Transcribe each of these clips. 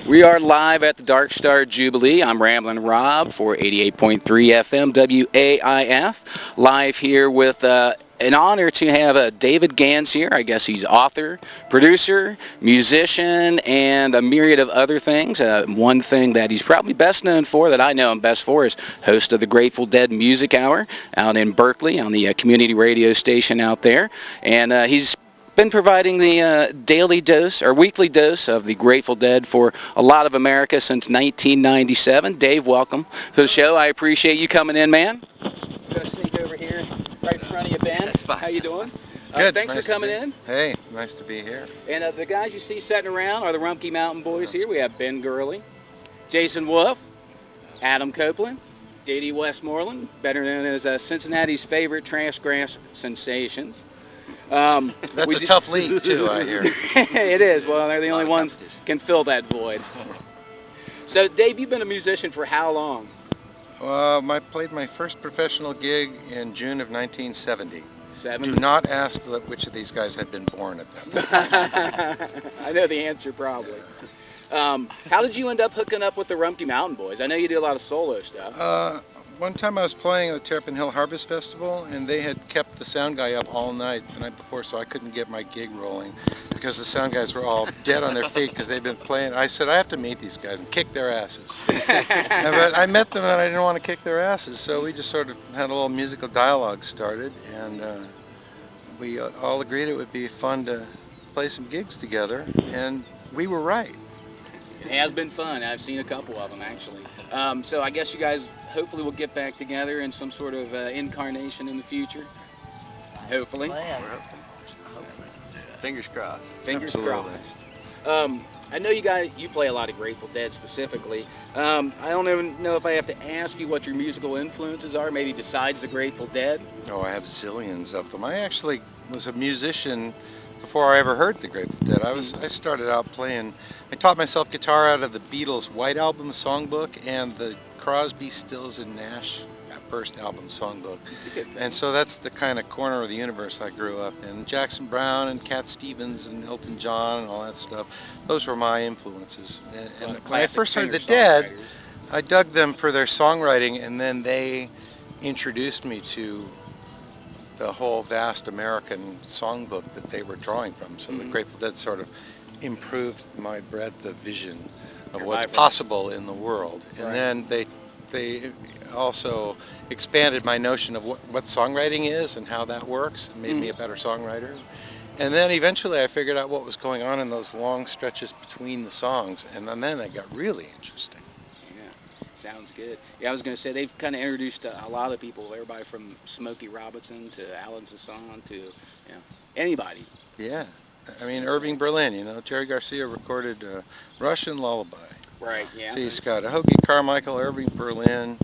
We are live at the Dark Star Jubilee. I'm Ramblin' Rob for 88.3 FM WAIF. Live here with an honor to have David Gans here. I guess he's author, producer, musician, and a myriad of other things. One thing that he's probably best known for, that I know him best for, is host of the Grateful Dead Music Hour out in Berkeley on the community radio station out there. And he's been providing the daily dose or weekly dose of the Grateful Dead for a lot of America since 1997. Dave, welcome to the show. I appreciate you coming in, man. I'm going to sneak over here right in front of you, Ben. That's fine. How you doing? Good. Thanks nice for coming in. Hey, nice to be here. And the guys you see sitting around are the Rumpke Mountain Boys here. We have Ben Gurley, Jason Wolf, Adam Copeland, J.D. Westmoreland, better known as Cincinnati's favorite trash grass sensations. That's a tough league, too, I hear. It is. Well, they're the only ones can fill that void. So, Dave, you've been a musician for how long? I played my first professional gig in June of 1970. Do not ask which of these guys had been born at that point. I know the answer, probably. How did you end up hooking up with the Rumpke Mountain Boys? I know you do a lot of solo stuff. One time I was playing at the Terrapin Hill Harvest Festival, and they had kept the sound guy up all night the night before, so I couldn't get my gig rolling because the sound guys were all dead on their feet because they'd been playing. I said, I have to meet these guys and kick their asses. But I met them and I didn't want to kick their asses, so we just sort of had a little musical dialogue started, and we all agreed it would be fun to play some gigs together, and we were right. It has been fun. I've seen a couple of them, actually. So I guess you guys hopefully will get back together in some sort of incarnation in the future. Hopefully. Fingers crossed. Fingers crossed. I know you play a lot of Grateful Dead specifically. I don't even know if I have to ask you what your musical influences are, maybe besides the Grateful Dead. Oh, I have zillions of them. I actually was a musician before I ever heard the Grateful Dead. I started out playing, I taught myself guitar out of the Beatles' White Album songbook and the Crosby, Stills and Nash first album songbook. And so that's the kind of corner of the universe I grew up in. Jackson Browne and Cat Stevens and Elton John and all that stuff. Those were my influences. And when I first heard the Dead, I dug them for their songwriting, and then they introduced me to the whole vast American songbook that they were drawing from. So the Grateful Dead sort of improved my breadth of vision of what's possible in the world. And then they also expanded my notion of what songwriting is and how that works, and made me a better songwriter. And then eventually I figured out what was going on in those long stretches between the songs, and then it got really interesting. Yeah, sounds good. Yeah, I was going to say they've kind of introduced a lot of people, everybody from Smokey Robinson to Alan Sasson to anybody. Yeah, I mean Irving Berlin, Jerry Garcia recorded Russian Lullaby. Right, yeah. So he's got Hoagie Carmichael, Irving Berlin,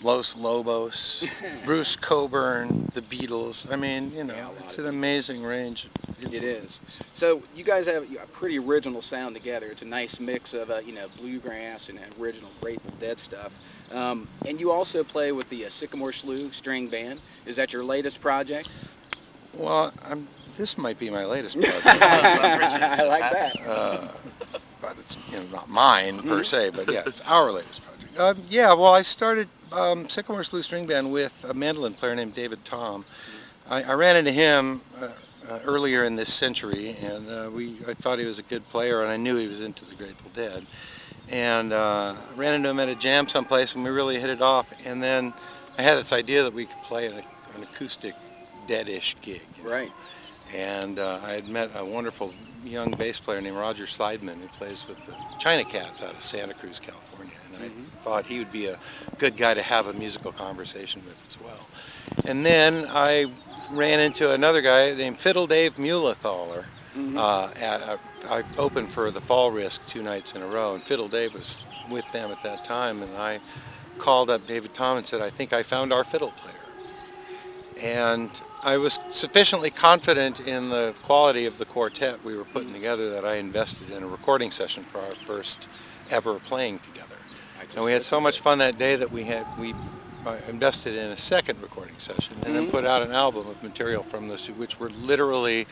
Los Lobos, Bruce Cockburn, the Beatles. I mean, it's an amazing range. It is. So you guys have a pretty original sound together. It's a nice mix of, bluegrass and original Grateful Dead stuff. And you also play with the Sycamore Slough String Band. Is that your latest project? Well, this might be my latest project. I like that. But it's not mine per se, but yeah, it's our latest project. I started Sycamore Slough String Band with a mandolin player named David Tom. I ran into him earlier in this century, and I thought he was a good player, and I knew he was into the Grateful Dead. And I ran into him at a jam someplace, and we really hit it off. And then I had this idea that we could play an acoustic Dead-ish gig. Right. And I had met a wonderful young bass player named Roger Seidman, who plays with the China Cats out of Santa Cruz, California. And I thought he would be a good guy to have a musical conversation with as well. And then I ran into another guy named Fiddle Dave Mulethaler. I opened for the Fall Risk 2 nights in a row, and Fiddle Dave was with them at that time. And I called up David Tom and said, I think I found our fiddle player. And I was sufficiently confident in the quality of the quartet we were putting together that I invested in a recording session for our first ever playing together. And we had so much fun that day that we invested in a second recording session and then put out an album of material from those two, which were literally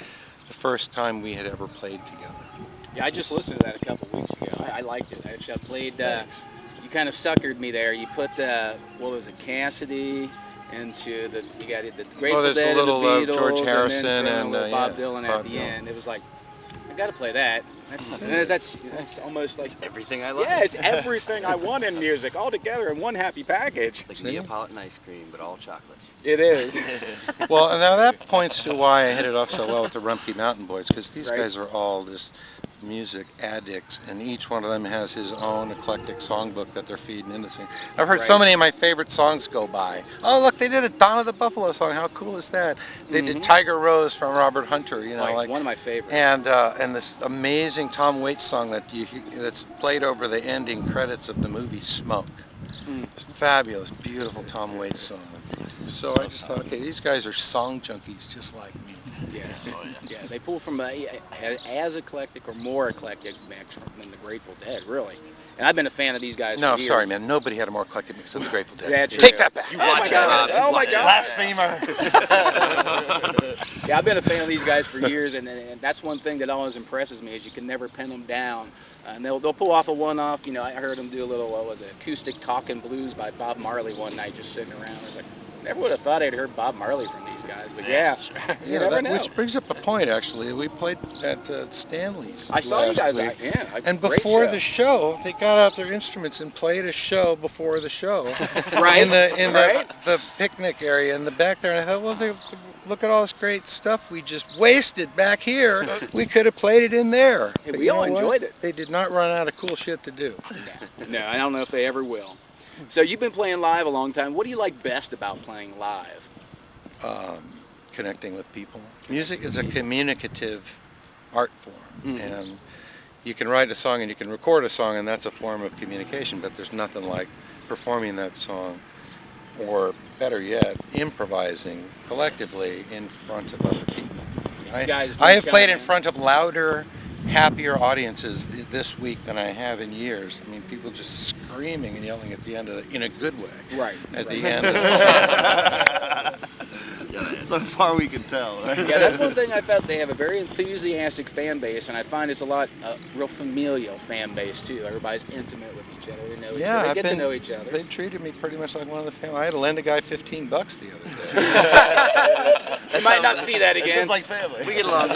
the first time we had ever played together. Yeah, I just listened to that a couple weeks ago. I liked it. Actually, I played. You kind of suckered me there. You put what was it, Cassidy into the. You got the Oh, Grateful there's a Dead and the little Beatles, George Harrison and then and little Bob yeah, Dylan at Bob the Dylan. end. It was like, I got to play that. That's almost like It's everything I like. yeah, it's everything I want in music all together in one happy package. It's like Neapolitan ice cream, but all chocolate. It is. Well, and now that points to why I hit it off so well with the Rumpke Mountain Boys, because these Right. guys are all just music addicts, and each one of them has his own eclectic songbook that they're feeding into singing. I've heard so Right. many of my favorite songs go by. Oh, look, they did a Donna the Buffalo song. How cool is that? They did Tiger Rose from Robert Hunter, you know, Like, like one of my favorites. and this amazing Tom Waits song that's played over the ending credits of the movie Smoke. It's fabulous, beautiful Tom Waits song. So I just thought, okay, these guys are song junkies just like me. Yes. Yeah, they pull from as eclectic or more eclectic mix than the Grateful Dead, really. And I've been a fan of these guys No, for years. sorry, man. Nobody had a more eclectic mix than the Grateful Dead. That's Take true. that back. You watch it, Rob. Oh my Watch it. God. Blasphemer. Yeah, I've been a fan of these guys for years, and that's one thing that always impresses me is you can never pin them down. And they'll pull off a one-off. You know, I heard them do a little, what was it, acoustic talking blues by Bob Marley one night, just sitting around. I was like, never would have thought I'd heard Bob Marley from these guys, but yeah, you never know. Which brings up a point, actually. We played at Stanley's. I saw you last guys, week. And great before show. the show, they got out their instruments and played a show before the show. Right. In the Right. the picnic area in the back there. And I thought, well, look at all this great stuff we just wasted back here. We could have played it in there. Hey, But we you all know what? enjoyed it. They did not run out of cool shit to do. No, I don't know if they ever will. So you've been playing live a long time. What do you like best about playing live? Connecting with people. Music is a communicative art form, and you can write a song and you can record a song, and that's a form of communication, but there's nothing like performing that song, or better yet, improvising collectively in front of other people. I have played in front of louder, happier audiences this week than I have in years. I mean, people just screaming and yelling at the end of in a good way. Right. At the end of the song. So far we can tell. Right? Yeah, that's one thing I felt. They have a very enthusiastic fan base, and I find it's a lot real familial fan base too. Everybody's intimate with each other. They know each other. They get to know each other. They treated me pretty much like one of the family. I had to lend a guy $15 the other day. You might not see that again. It's just like family. We get along.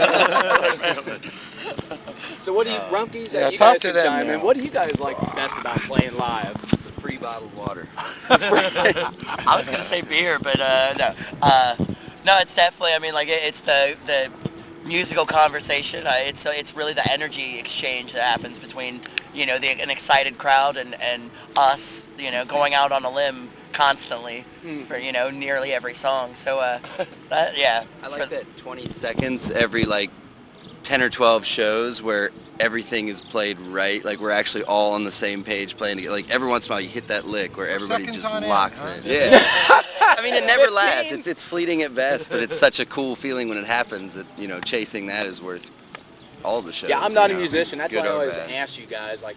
So what do you, Rumpkes? Yeah, you talk guys to can them chime in. now. What do you guys like best about playing live? Free bottled water. I was gonna say beer, but no. No, it's definitely. I mean, like it's the musical conversation. It's really the energy exchange that happens between an excited crowd and us. Going out on a limb constantly for nearly every song. So yeah. I like that 20 seconds every like 10 or 12 shows where everything is played right, like we're actually all on the same page playing together. Like every once in a while you hit that lick where everybody Seconds just on locks end, in. Yeah. I mean, it never lasts. It's fleeting at best, but it's such a cool feeling when it happens that, chasing that is worth all the shows. Yeah, I'm not a musician. That's why I good or always bad. ask you guys, like,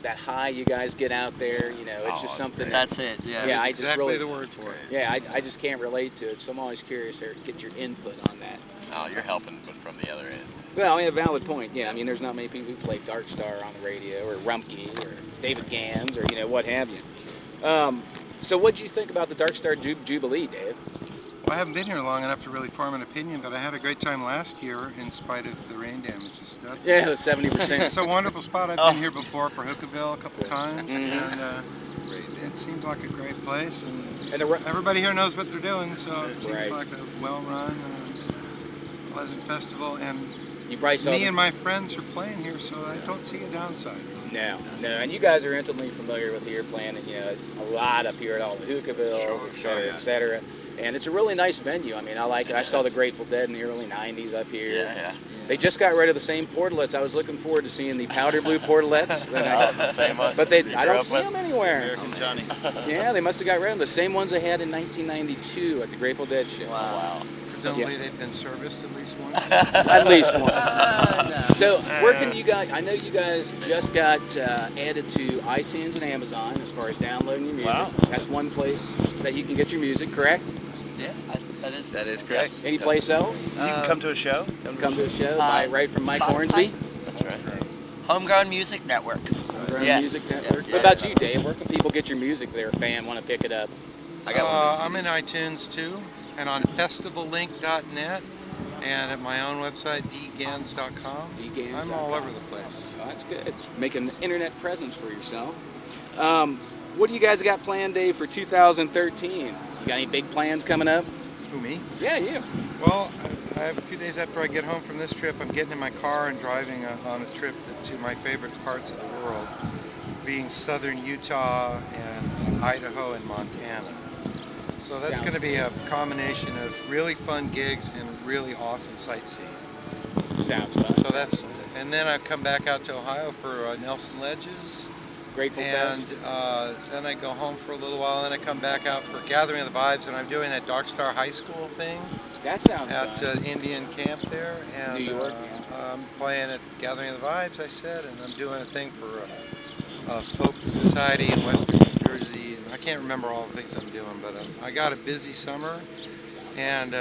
that high you guys get out there, it's just something that, That's it. Yeah. yeah, I That's just exactly really, the word for it. yeah, I just can't relate to it. So I'm always curious to get your input on that. Oh, you're helping, but from the other end. Well, yeah, valid point. Yeah, I mean, there's not many people who play Dark Star on the radio, or Rumpke, or David Gans, or what have you. So what did you think about the Dark Star Jubilee, Dave? Well, I haven't been here long enough to really form an opinion, but I had a great time last year in spite of the rain damages. Yeah, the 70%. It's a wonderful spot. I've been here before for Hookahville a couple times, and it seems like a great place. And everybody here knows what they're doing, so it seems like a well-run, pleasant festival. And You probably saw me and my friends are playing here, so I don't see a downside. No, and you guys are intimately familiar with here, playing a lot up here at all the Hookahvilles, et cetera. And it's a really nice venue. I mean, I like it. I saw the Grateful Dead in the early 90s up here. Yeah. They just got rid of the same portalets. I was looking forward to seeing the powder blue portalets. The same ones. But I don't see them anywhere. American Johnny. Yeah, they must have got rid of them. The same ones they had in 1992 at the Grateful Dead show. Wow. Presumably they've been serviced at least once. At least once. So where can you guys, I know you guys just got added to iTunes and Amazon as far as downloading your music. Wow. That's one place that you can get your music, correct? Yeah. That is correct. Any place else? You can come to a show. Come to a show, buy it right from Mike Hornsby. That's right. Homegrown Music Network. Homegrown Yes, Music Network. yes, What about you, Dave? Where can people get your music if they're a fan, want to pick it up? I got one of those I'm in CDs. iTunes too, and on festivallink.net, and at my own website, dgans.com. Gans.com. I'm all over the place. Oh, that's good. Make an internet presence for yourself. What do you guys got planned, Dave, for 2013? You got any big plans coming up? Who, me? Yeah, you. Well, I have a few days after I get home from this trip, I'm getting in my car and driving on a trip to my favorite parts of the world, being southern Utah and Idaho and Montana. So that's going to be a combination of really fun gigs and really awesome sightseeing. Sounds fun. So that's, and then I come back out to Ohio for Nelson Ledges, Grateful and Fest. then I go home for a little while, and then I come back out for Gathering of the Vibes, and I'm doing that Dark Star High School thing That sounds at fun. Indian Camp there, and New York, I'm playing at Gathering of the Vibes, I said, and I'm doing a thing for a folk society in Western New Jersey, and I can't remember all the things I'm doing, but I got a busy summer, and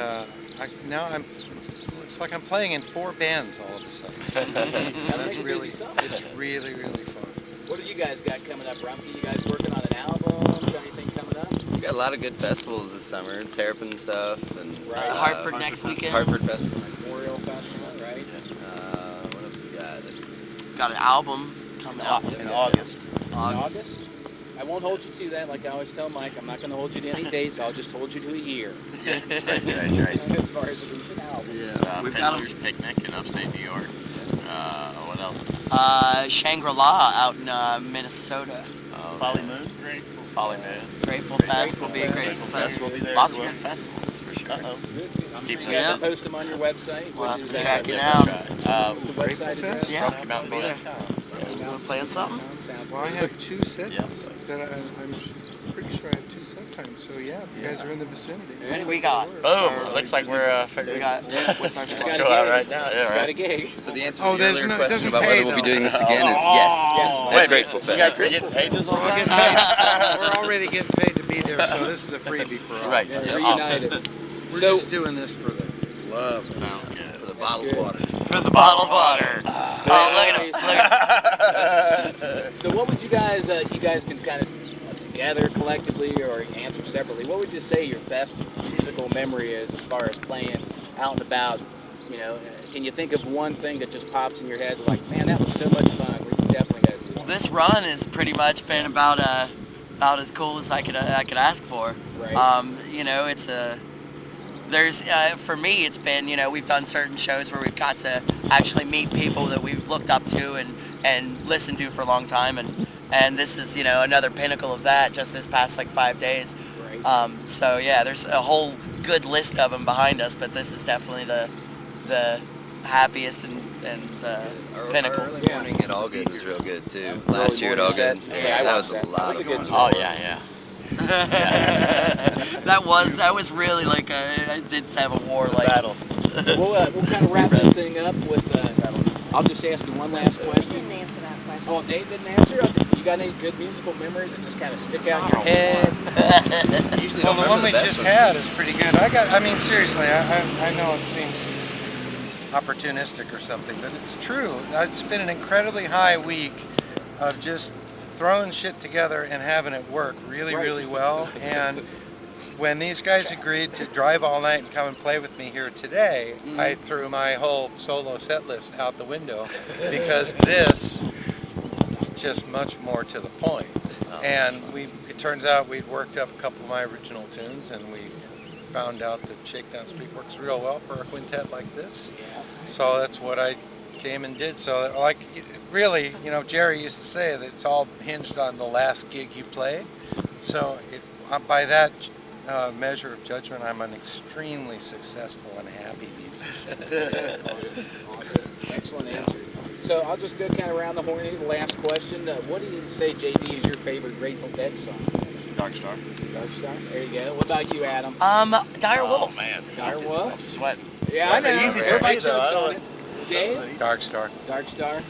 it's like I'm playing in 4 bands all of a sudden. That's It's really, it's really, really fun. What do you guys got coming up, Rumpke? You guys working on an album? Got anything coming up? We got a lot of good festivals this summer, Terrapin stuff, and Right. Hartford next weekend. Hartford Festival next weekend. Memorial Festival, right? What else we got? Got an album coming out In August. In August? I won't hold you to that, like I always tell Mike. I'm not going to hold you to any dates. I'll just hold you to a year. That's right. As far as releasing an album. We've got 'em. Fiddler's Picnic in upstate New York. What else is? Shangri-La out in Minnesota. Folly Moon? Folly Moon. Grateful Fest will be a Grateful Fest. We'll be there Lots as of well. good festivals for sure. Uh-oh. Good. I'm sure Keep you it guys up. will post them on your website. We'll which have is to at- check it Definitely out. try. What's the Grateful website address? Fest? Yeah. Rocky Mountain Be there. Boys. You want to play on something? Sounds Well, I good. have 2 sets Yes. that I'm pretty sure I have 2 set times. So yeah, if you guys are in the vicinity. What do we got? Boom. It looks like we're We figuring got what's our It's Let's got go a out gig. right now. Yeah, It's got right. a gig. So the answer Oh, to the there's earlier no- it question doesn't about pay, whether we'll be though. doing this again is yes. Yes. At Grateful You Fest. guys are getting paid this whole We're, time? getting paid, we're already getting paid to be there, so this is a freebie for all. Right. Yeah, Yeah, reunited. We're So- just doing this for the love. Sounds For good. the bottled good. water. For the bottled water. Oh, look at him. Look at him. So what would you guys can kind of together collectively or answer separately, what would you say your best musical memory is as far as playing out and about? You know, can you think of one thing that just pops in your head like, man, that was so much fun, we definitely got to do that? This run has pretty much been about as cool as I could ask for. Right. You know, it's there's for me it's been, you know, we've done certain shows where we've got to actually meet people that we've looked up to and listened to for a long time, and this is, you know, another pinnacle of that just this past like 5 days. Right. So yeah, there's a whole good list of them behind us, but this is definitely the happiest and pinnacle. Early Yeah. morning at All Good was real good too. Early Last year at All morning Good. set. Yeah, I that watched was a that. lot That was of a good fun. Oh, yeah. that was really like I did have a war like Battle. So we'll kind of wrap this thing up with, I'll just ask you one last I question. didn't answer that question. Oh, Dave didn't answer? You got any good musical memories that just kind of stick out in your head? Usually Well, don't the one remember we the best just ones. had is pretty good. I mean, seriously, I know it seems opportunistic or something, but it's true. It's been an incredibly high week of just throwing shit together and having it work really, Right. really well. And when these guys agreed to drive all night and come and play with me here today, I threw my whole solo set list out the window because this is just much more to the point. And it turns out we'd worked up a couple of my original tunes, and we found out that Shakedown Street works real well for a quintet like this. So that's what I came and did. So like, really, you know, Jerry used to say that it's all hinged on the last gig you play. So by that measure of judgment, I'm an extremely successful and happy musician. Awesome. Excellent answer. So I'll just go kind of around the horn here. The last question. What do you say, JD, is your favorite Grateful Dead song? Dark Star. Dark Star. There you go. What about you, Adam? Dire Oh, Wolf. man. Dire I'm Wolf? sweating. Yeah, I know. That's easy for Everybody me, though. chokes I don't- on it. Dave? Dark Star. Dark Star.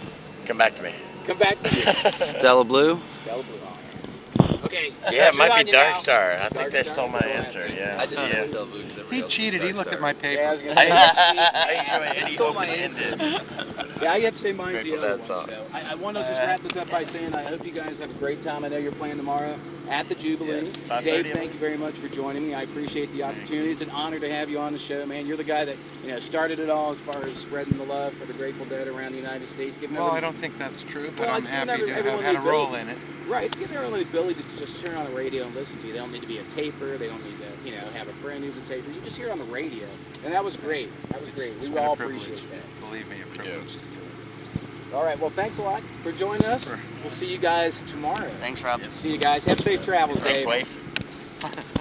Come back to me. Come back to you. Stella Blue. Stella Blue. Okay. Yeah, it might Shame be on you Dark now. Star. I think Dark they Star? stole my Go ahead. answer. Yeah. I just yeah. said Stella Boo because He cheated. He looked at my paper. Yeah, I was gonna I say. I He stole my answer. Yeah, I have to say mine's the Grateful other Dead one. song. So I want to just wrap this up by saying I hope you guys have a great time. I know you're playing tomorrow at the Jubilee. Yes, 5:30, Dave, I thank believe. you very much for joining me. I appreciate the opportunity. It's an honor to have you on the show, man. You're the guy that started it all as far as spreading the love for the Grateful Dead around the United States. Giving Well, I everyone- don't think that's true, but Well, I'm it's giving happy to have everyone had the a role ability- in it. Right, it's giving everyone the ability to just turn on the radio and listen to you. They don't need to be a taper. They don't need to, have a friend who's a taper. You just hear it on the radio, and that was great. That was great. It's We been a all privilege. appreciate that. Believe me, a privilege to do it. All right, well, thanks a lot for joining us. Super. We'll see you guys tomorrow. Thanks, Rob. See you guys. Have safe travels, Thanks, Dave. wife.